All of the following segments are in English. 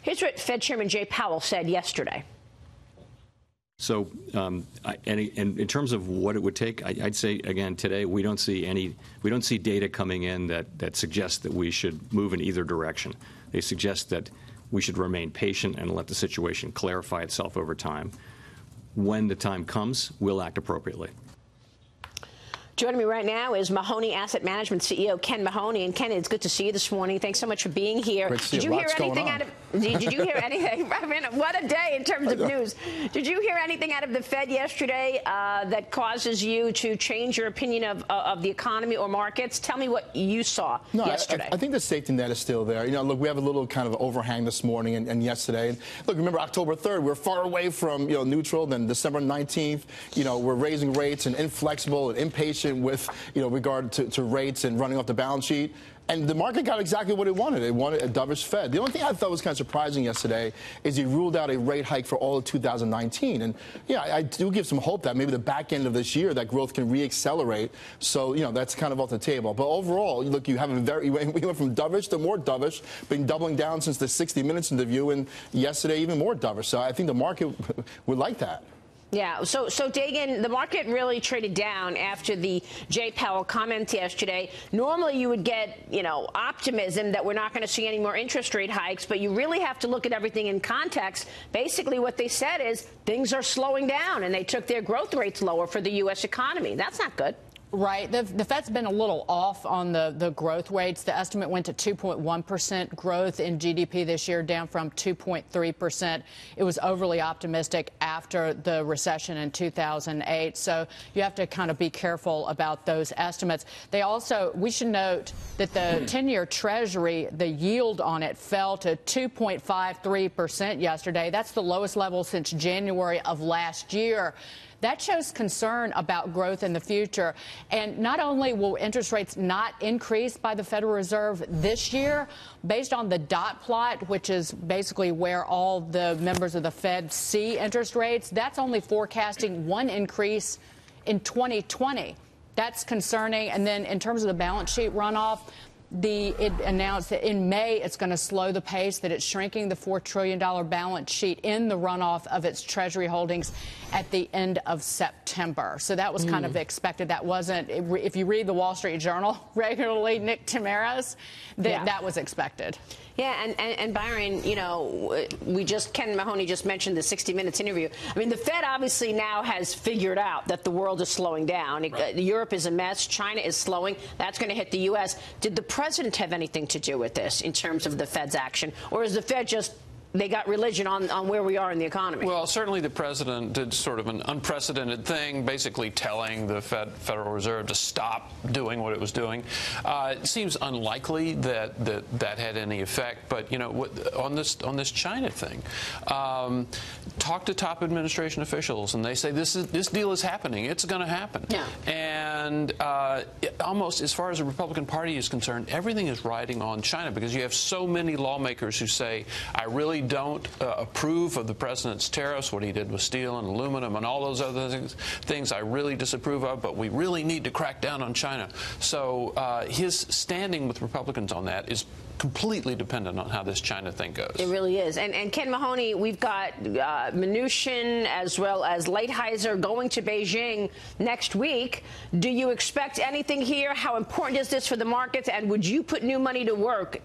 Here's what Fed Chairman Jay Powell said yesterday. So, in terms of what it would take, I'd say again today we don't see data coming in that suggests that we should move in either direction. They suggest that we should remain patient and let the situation clarify itself over time. When the time comes, we'll act appropriately. Joining me right now is Mahoney Asset Management CEO Ken Mahoney. And Ken, it's good to see you this morning. Thanks so much for being here. Did you hear anything out of? Did you hear anything? I mean, what a day in terms of news. Did you hear anything out of the Fed yesterday that causes you to change your opinion of the economy or markets? Tell me what you saw yesterday. I think the safety net is still there. You know, look, we have a little kind of overhang this morning and yesterday. And look, remember October 3rd, we're far away from neutral. Then December 19th, we're raising rates and inflexible and impatient with regard to rates and running off the balance sheet. And the market got exactly what it wanted. It wanted a dovish Fed. The only thing I thought was kind of surprising yesterday is he ruled out a rate hike for all of 2019. And yeah, I do give some hope that maybe the back end of this year that growth can reaccelerate. So that's kind of off the table. But overall, look, you have we went from dovish to more dovish, been doubling down since the 60 Minutes interview, and yesterday even more dovish. So I think the market would like that. Yeah, so Dagan, the market really traded down after the Jay Powell comments yesterday. Normally you would get, optimism that we're not going to see any more interest rate hikes, but you really have to look at everything in context. Basically what they said is things are slowing down, and they took their growth rates lower for the U.S. economy. That's not good. Right. The Fed's been a little off on the growth rates. The estimate went to 2.1% growth in GDP this year, down from 2.3%. It was overly optimistic after the recession in 2008. So you have to kind of be careful about those estimates. We should note that the 10-year Treasury, the yield on it fell to 2.53% yesterday. That's the lowest level since January of last year. That shows concern about growth in the future. And not only will interest rates not increase by the Federal Reserve this year, based on the dot plot, which is basically where all the members of the Fed see interest rates, that's only forecasting one increase in 2020. That's concerning. And then in terms of the balance sheet runoff, it announced that in May it's going to slow the pace, that it's shrinking the $4 trillion balance sheet in the runoff of its Treasury holdings at the end of September. So that was kind of expected. That wasn't, if you read the Wall Street Journal regularly, Nick Tamaras, that was expected. Yeah, and Byron, Ken Mahoney just mentioned the 60 Minutes interview. I mean, the Fed obviously now has figured out that the world is slowing down. Right. Europe is a mess. China is slowing. That's going to hit the U.S. Did the president have anything to do with this in terms of the Fed's action? Or is the Fed just they got religion on where we are in the economy? Well, certainly the president did sort of an unprecedented thing, basically telling the Federal Reserve to stop doing what it was doing. It seems unlikely that had any effect. But on this China thing, talk to top administration officials, and they say this deal is happening. It's going to happen. Yeah. And almost as far as the Republican Party is concerned, everything is riding on China because you have so many lawmakers who say, I really don't approve of the president's tariffs, what he did with steel and aluminum and all those other things I really disapprove of, but we really need to crack down on China. So his standing with Republicans on that is completely dependent on how this China thing goes. It really is. And Ken Mahoney, we've got Mnuchin as well as Lighthizer going to Beijing next week. Do you expect anything here? How important is this for the markets? And would you put new money to work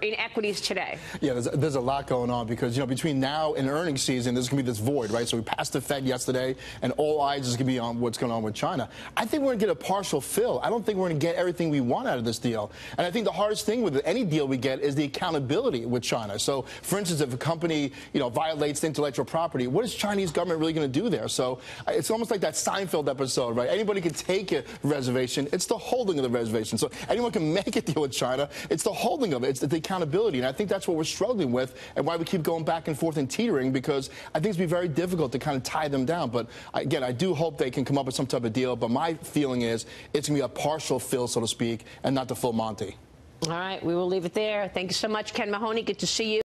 in equities today? Yeah, there's a lot going on because, between now and earnings season, there's going to be this void, right? So we passed the Fed yesterday, and all eyes is going to be on what's going on with China. I think we're going to get a partial fill. I don't think we're going to get everything we want out of this deal. And I think the hardest thing with any deal we get is the accountability with China. So, for instance, if a company, violates the intellectual property, what is Chinese government really going to do there? So it's almost like that Seinfeld episode, right? Anybody can take a reservation. It's the holding of the reservation. So anyone can make a deal with China. It's the holding of it. It's the accountability, and I think that's what we're struggling with and why we keep going back and forth and teetering, because I think it's be very difficult to kind of tie them down. But again, I do hope they can come up with some type of deal, but my feeling is it's going to be a partial fill, so to speak, and not the full Monty. All right, we will leave it there. Thank you so much, Ken Mahoney. Good to see you.